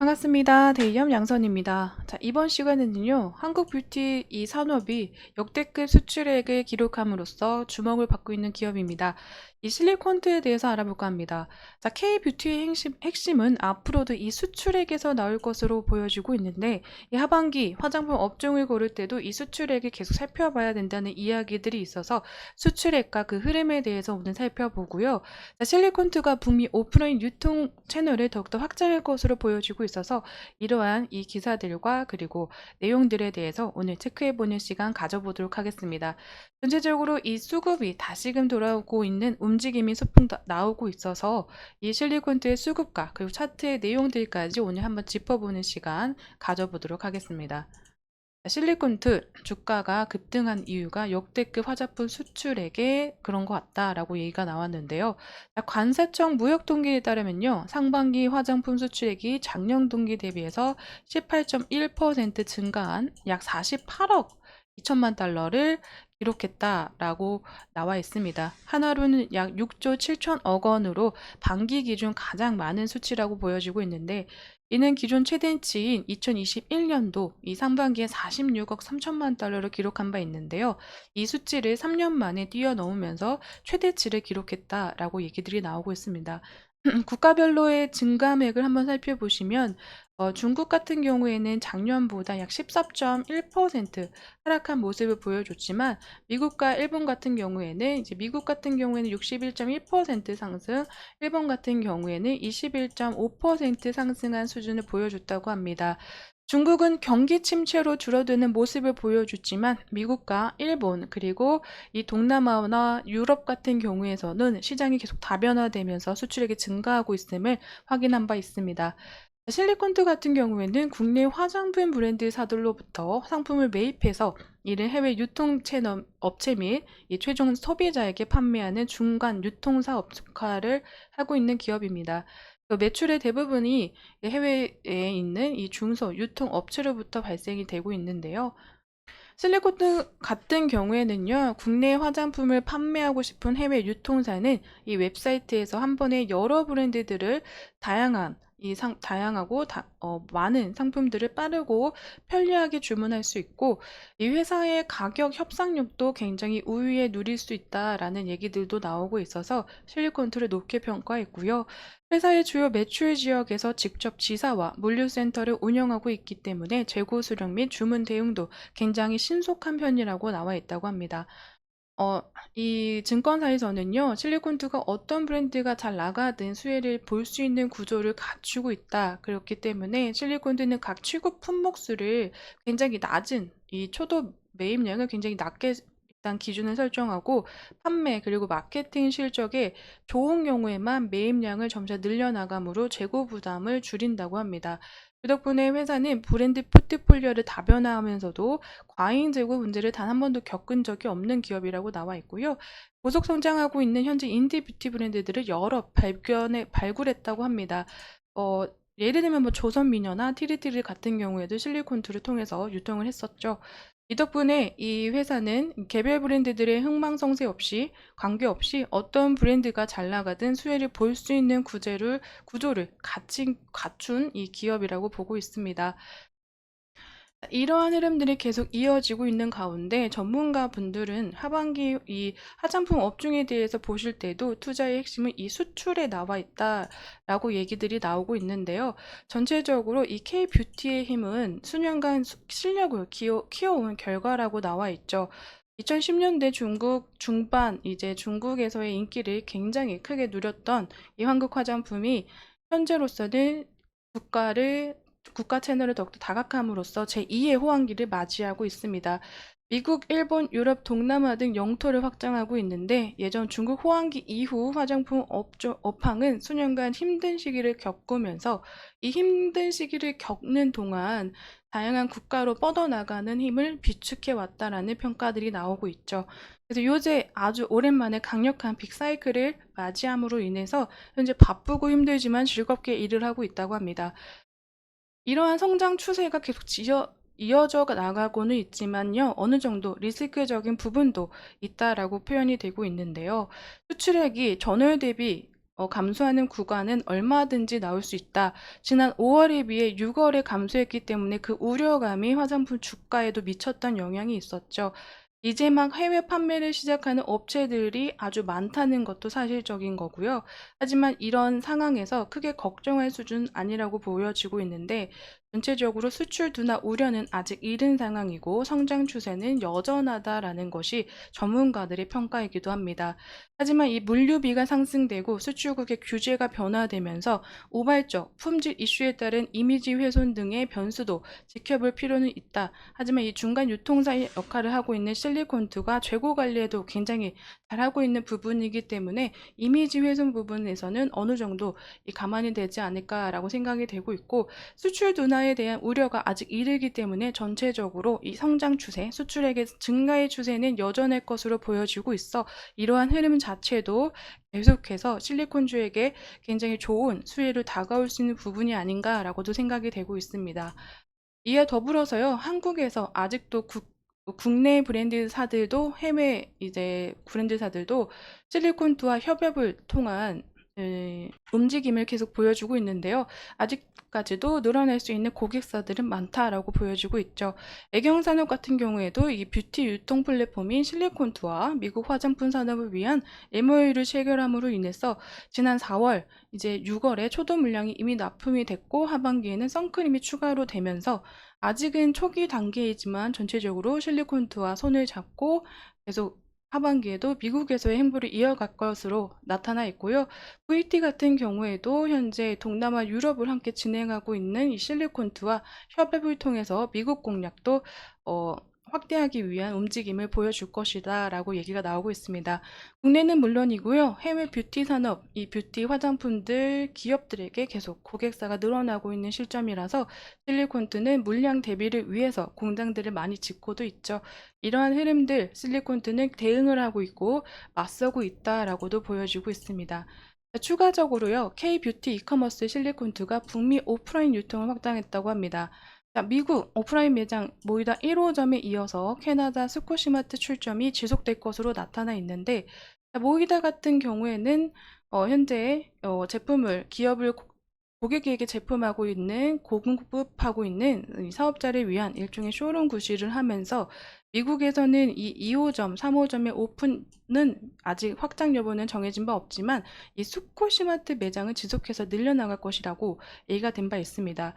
반갑습니다. 대기업 양선입니다. 자, 이번 시간에는요, 한국 뷰티 이 산업이 역대급 수출액을 기록함으로써 주목을 받고 있는 기업입니다. 이 실리콘트에 대해서 알아볼까 합니다. 자, K뷰티의 핵심은 앞으로도 이 수출액에서 나올 것으로 보여지고 있는데, 이 하반기 화장품 업종을 고를 때도 이 수출액을 계속 살펴봐야 된다는 이야기들이 있어서 수출액과 그 흐름에 대해서 오늘 살펴보고요. 자, 실리콘트가 북미 오프라인 유통 채널을 더욱더 확장할 것으로 보여지고 있어서 이러한 이 기사들과 그리고 내용들에 대해서 오늘 체크해보는 시간 가져보도록 하겠습니다. 전체적으로 이 수급이 다시금 돌아오고 있는 움직임이 소풍 나오고 있어서 이 실리콘트의 수급과 그리고 차트의 내용들까지 오늘 한번 짚어보는 시간 가져보도록 하겠습니다. 실리콘트 주가가 급등한 이유가 역대급 화장품 수출액에 그런 것 같다라고 얘기가 나왔는데요. 관세청 무역 통계에 따르면요, 상반기 화장품 수출액이 작년 동기 대비해서 18.1% 증가한 약 48억 2천만 달러를 기록했다라고 나와 있습니다. 한화로는 약 6조 7천억 원으로 반기 기준 가장 많은 수치라고 보여지고 있는데, 이는 기존 최대치인 2021년도 이 상반기에 46억 3천만 달러를 기록한 바 있는데요. 이 수치를 3년 만에 뛰어넘으면서 최대치를 기록했다라고 얘기들이 나오고 있습니다. 국가별로의 증감액을 한번 살펴보시면 중국 같은 경우에는 작년보다 약 14.1% 하락한 모습을 보여줬지만 미국과 일본 같은 경우에는 미국 같은 경우에는 61.1% 상승, 일본 같은 경우에는 21.5% 상승한 수준을 보여줬다고 합니다. 중국은 경기 침체로 줄어드는 모습을 보여줬지만 미국과 일본 그리고 이 동남아나 유럽 같은 경우에서는 시장이 계속 다변화되면서 수출액이 증가하고 있음을 확인한 바 있습니다. 실리콘트 같은 경우에는 국내 화장품 브랜드 사들로부터 상품을 매입해서 이를 해외 유통 채널 업체 및 이 최종 소비자에게 판매하는 중간 유통사 역할을 하고 있는 기업입니다. 매출의 대부분이 해외에 있는 이 중소 유통 업체로부터 발생이 되고 있는데요. 실리콘트 같은 경우에는요, 국내 화장품을 판매하고 싶은 해외 유통사는 이 웹사이트에서 한 번에 여러 브랜드들을 다양하고 많은 상품들을 빠르고 편리하게 주문할 수 있고, 이 회사의 가격 협상력도 굉장히 우위에 누릴 수 있다라는 얘기들도 나오고 있어서 실리콘트를 높게 평가했고요. 회사의 주요 매출 지역에서 직접 지사와 물류센터를 운영하고 있기 때문에 재고 수령 및 주문 대응도 굉장히 신속한 편이라고 나와 있다고 합니다. 어, 이 증권사에서는요, 실리콘트가 어떤 브랜드가 잘 나가든 수혜를 볼 수 있는 구조를 갖추고 있다. 그렇기 때문에 실리콘트는 각 취급 품목수를 굉장히 낮은 이 초도 매입량을 굉장히 낮게 일단 기준을 설정하고 판매 그리고 마케팅 실적에 좋은 경우에만 매입량을 점차 늘려나감으로 재고 부담을 줄인다고 합니다. 그 덕분에 회사는 브랜드 포트폴리오를 다변화하면서도 과잉 재고 문제를 단 한 번도 겪은 적이 없는 기업이라고 나와 있고요. 고속 성장하고 있는 현재 인디 뷰티 브랜드들을 여러 발굴했다고 합니다. 어, 예를 들면 뭐 조선미녀나 티리티리 같은 경우에도 실리콘투를 통해서 유통을 했었죠. 이 덕분에 이 회사는 개별 브랜드들의 흥망성쇠 없이 관계없이 어떤 브랜드가 잘 나가든 수혜를 볼 수 있는 구조를 갖춘 이 기업이라고 보고 있습니다. 이러한 흐름들이 계속 이어지고 있는 가운데 전문가분들은 하반기 이 화장품 업종에 대해서 보실 때도 투자의 핵심은 이 수출에 나와 있다라고 얘기들이 나오고 있는데요. 전체적으로 이 K뷰티의 힘은 수년간 실력을 키워온 결과라고 나와 있죠. 2010년대 중국 중반 이제 중국에서의 인기를 굉장히 크게 누렸던 이 한국 화장품이 현재로서는 국가 채널을 더욱더 다각함으로써 제2의 호황기를 맞이하고 있습니다. 미국, 일본, 유럽, 동남아 등 영토를 확장하고 있는데 예전 중국 호황기 이후 화장품 업황은 수년간 힘든 시기를 겪으면서 이 힘든 시기를 겪는 동안 다양한 국가로 뻗어나가는 힘을 비축해 왔다라는 평가들이 나오고 있죠. 그래서 요새 아주 오랜만에 강력한 빅사이클을 맞이함으로 인해서 현재 바쁘고 힘들지만 즐겁게 일을 하고 있다고 합니다. 이러한 성장 추세가 계속 이어져 나가고는 있지만요, 어느 정도 리스크적인 부분도 있다라고 표현이 되고 있는데요. 수출액이 전월 대비 감소하는 구간은 얼마든지 나올 수 있다. 지난 5월에 비해 6월에 감소했기 때문에 그 우려감이 화장품 주가에도 미쳤던 영향이 있었죠. 이제 막 해외 판매를 시작하는 업체들이 아주 많다는 것도 사실적인 거고요. 하지만 이런 상황에서 크게 걱정할 수준 아니라고 보여지고 있는데, 전체적으로 수출 둔화 우려는 아직 이른 상황이고 성장 추세는 여전하다라는 것이 전문가들의 평가이기도 합니다. 하지만 이 물류비가 상승되고 수출국의 규제가 변화되면서 우발적 품질 이슈에 따른 이미지 훼손 등의 변수도 지켜볼 필요는 있다. 하지만 이 중간 유통사의 역할을 하고 있는 실리콘투가 재고 관리에도 굉장히 잘하고 있는 부분이기 때문에 이미지 훼손 부분에서는 어느 정도 가만히 되지 않을까라고 생각이 되고 있고, 수출 둔화에 대한 우려가 아직 이르기 때문에 전체적으로 이 성장 추세, 수출액의 증가의 추세는 여전할 것으로 보여지고 있어 이러한 흐름 자체도 계속해서 실리콘주에게 굉장히 좋은 수혜로 다가올 수 있는 부분이 아닌가라고도 생각이 되고 있습니다. 이에 더불어서요, 한국에서 아직도 국내 브랜드사들도 해외 브랜드사들도 실리콘투와 협업을 통한 움직임을 계속 보여주고 있는데요. 아직까지도 늘어날 수 있는 고객사들은 많다라고 보여지고 있죠. 애경산업 같은 경우에도 이 뷰티 유통 플랫폼인 실리콘투와 미국 화장품 산업을 위한 MOU를 체결함으로 인해서 지난 4월, 이제 6월에 초도 물량이 이미 납품이 됐고 하반기에는 선크림이 추가로 되면서 아직은 초기 단계이지만 전체적으로 실리콘투와 손을 잡고 계속 하반기에도 미국에서의 행보를 이어갈 것으로 나타나 있고요. VT 같은 경우에도 현재 동남아 유럽을 함께 진행하고 있는 이 실리콘투와 협업을 통해서 미국 공략도 확대하기 위한 움직임을 보여줄 것이다 라고 얘기가 나오고 있습니다. 국내는 물론이고요. 해외 뷰티 산업, 이 뷰티 화장품들 기업들에게 계속 고객사가 늘어나고 있는 시점이라서 실리콘투는 물량 대비를 위해서 공장들을 많이 짓고도 있죠. 이러한 흐름들 실리콘투는 대응을 하고 있고 맞서고 있다라고도 보여지고 있습니다. 추가적으로요, K-뷰티 이커머스 실리콘투가 북미 오프라인 유통을 확장했다고 합니다. 미국 오프라인 매장 모이다 1호점에 이어서 캐나다 스코시마트 출점이 지속될 것으로 나타나 있는데, 모이다 같은 경우에는 현재 제품을 기업을 고객에게 제품하고 있는 공급하고 있는 이 사업자를 위한 일종의 쇼룸 구실을 하면서 미국에서는 이 2호점, 3호점의 오픈은 아직 확장 여부는 정해진 바 없지만 이 스코시마트 매장은 지속해서 늘려나갈 것이라고 얘기가 된 바 있습니다.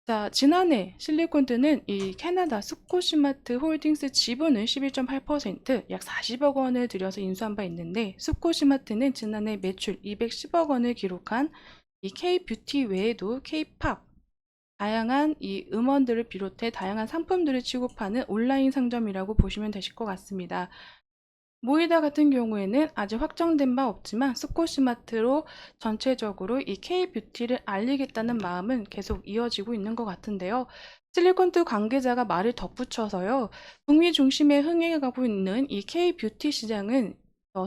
자, 지난해 실리콘드는 이 캐나다 스코시마트 홀딩스 지분을 11.8%, 약 40억 원을 들여서 인수한 바 있는데, 스코시마트는 지난해 매출 210억 원을 기록한 이 K-뷰티 외에도 K-팝, 다양한 이 음원들을 비롯해 다양한 상품들을 취급하는 온라인 상점이라고 보시면 되실 것 같습니다. 모이다 같은 경우에는 아직 확정된 바 없지만 스코시마트로 전체적으로 이 K-뷰티를 알리겠다는 마음은 계속 이어지고 있는 것 같은데요. 실리콘투 관계자가 말을 덧붙여서요, 북미 중심에 흥행해가고 있는 이 K-뷰티 시장은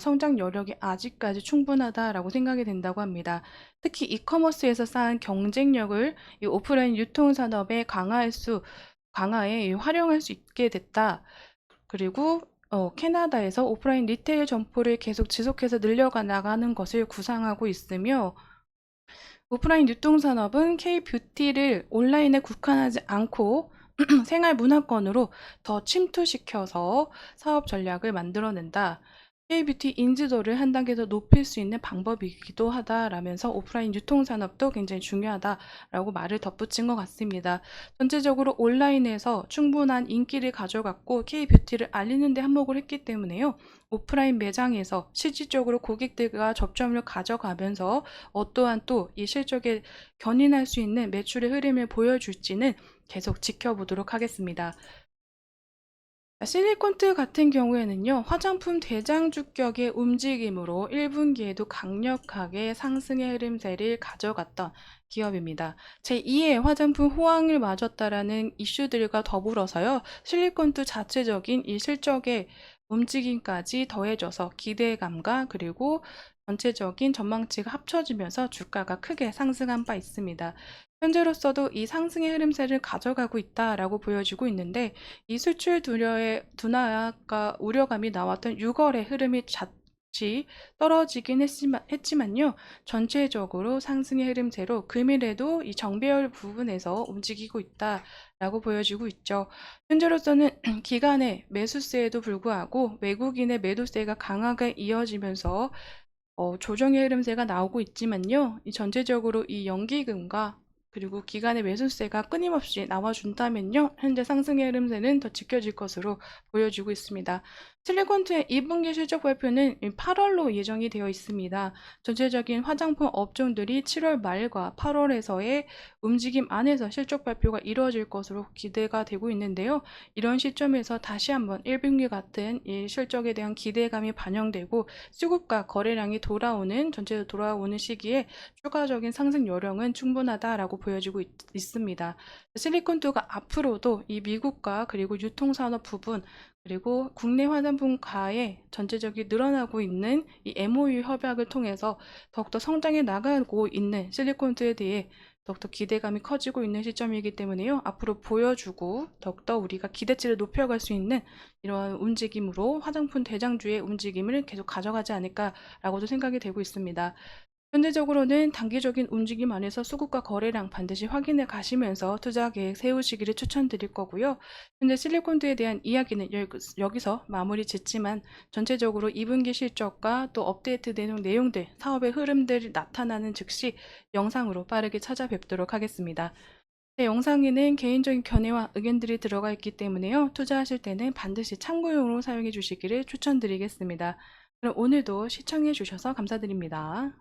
성장 여력이 아직까지 충분하다라고 생각이 된다고 합니다. 특히 이커머스에서 쌓은 경쟁력을 이 오프라인 유통산업에 강화에 활용할 수 있게 됐다. 그리고 캐나다에서 오프라인 리테일 점포를 계속 지속해서 늘려가 나가는 것을 구상하고 있으며, 오프라인 유통산업은 K-뷰티를 온라인에 국한하지 않고 생활 문화권으로 더 침투시켜서 사업 전략을 만들어낸다. K-뷰티 인지도를 한 단계 더 높일 수 있는 방법이기도 하다라면서 오프라인 유통산업도 굉장히 중요하다라고 말을 덧붙인 것 같습니다. 전체적으로 온라인에서 충분한 인기를 가져갔고 K-뷰티를 알리는 데 한몫을 했기 때문에요. 오프라인 매장에서 실질적으로 고객들과 접점을 가져가면서 어떠한 또 이 실적에 견인할 수 있는 매출의 흐름을 보여줄지는 계속 지켜보도록 하겠습니다. 실리콘트 같은 경우에는요, 화장품 대장주격의 움직임으로 1분기에도 강력하게 상승의 흐름세를 가져갔던 기업입니다. 제2의 화장품 호황을 맞았다라는 이슈들과 더불어서요, 실리콘트 자체적인 이 실적의 움직임까지 더해져서 기대감과 그리고 전체적인 전망치가 합쳐지면서 주가가 크게 상승한 바 있습니다. 현재로서도 이 상승의 흐름세를 가져가고 있다라고 보여지고 있는데, 이 수출 둔화가 우려감이 나왔던 6월의 흐름이 떨어지긴 했지만요. 전체적으로 상승의 흐름세로 금일에도 이 정배열 부분에서 움직이고 있다라고 보여지고 있죠. 현재로서는 기관의 매수세에도 불구하고 외국인의 매도세가 강하게 이어지면서 조정의 흐름세가 나오고 있지만요. 이 전체적으로 이 연기금과 그리고 기관의 매수세가 끊임없이 나와준다면요. 현재 상승의 흐름세는 더 지켜질 것으로 보여지고 있습니다. 실리콘트의 2분기 실적 발표는 8월로 예정이 되어 있습니다. 전체적인 화장품 업종들이 7월 말과 8월에서의 움직임 안에서 실적 발표가 이루어질 것으로 기대가 되고 있는데요. 이런 시점에서 다시 한번 1분기 같은 이 실적에 대한 기대감이 반영되고 수급과 거래량이 전체적으로 돌아오는 시기에 추가적인 상승 요령은 충분하다라고 보여지고 있습니다. 실리콘투가 앞으로도 이 미국과 그리고 유통산업 부분 그리고 국내 화장품가의 전체적인 늘어나고 있는 이 MOU 협약을 통해서 더욱더 성장해 나가고 있는 실리콘투에 대해 더욱더 기대감이 커지고 있는 시점이기 때문에요. 앞으로 보여주고 더욱더 우리가 기대치를 높여갈 수 있는 이러한 움직임으로 화장품 대장주의 움직임을 계속 가져가지 않을까라고도 생각이 되고 있습니다. 현재적으로는 단기적인 움직임 안에서 수급과 거래량 반드시 확인해 가시면서 투자 계획 세우시기를 추천드릴 거고요. 현재 실리콘드에 대한 이야기는 여기서 마무리 짓지만 전체적으로 2분기 실적과 또 업데이트된 내용들, 사업의 흐름들이 나타나는 즉시 영상으로 빠르게 찾아뵙도록 하겠습니다. 제 영상에는 개인적인 견해와 의견들이 들어가 있기 때문에요. 투자하실 때는 반드시 참고용으로 사용해 주시기를 추천드리겠습니다. 그럼 오늘도 시청해 주셔서 감사드립니다.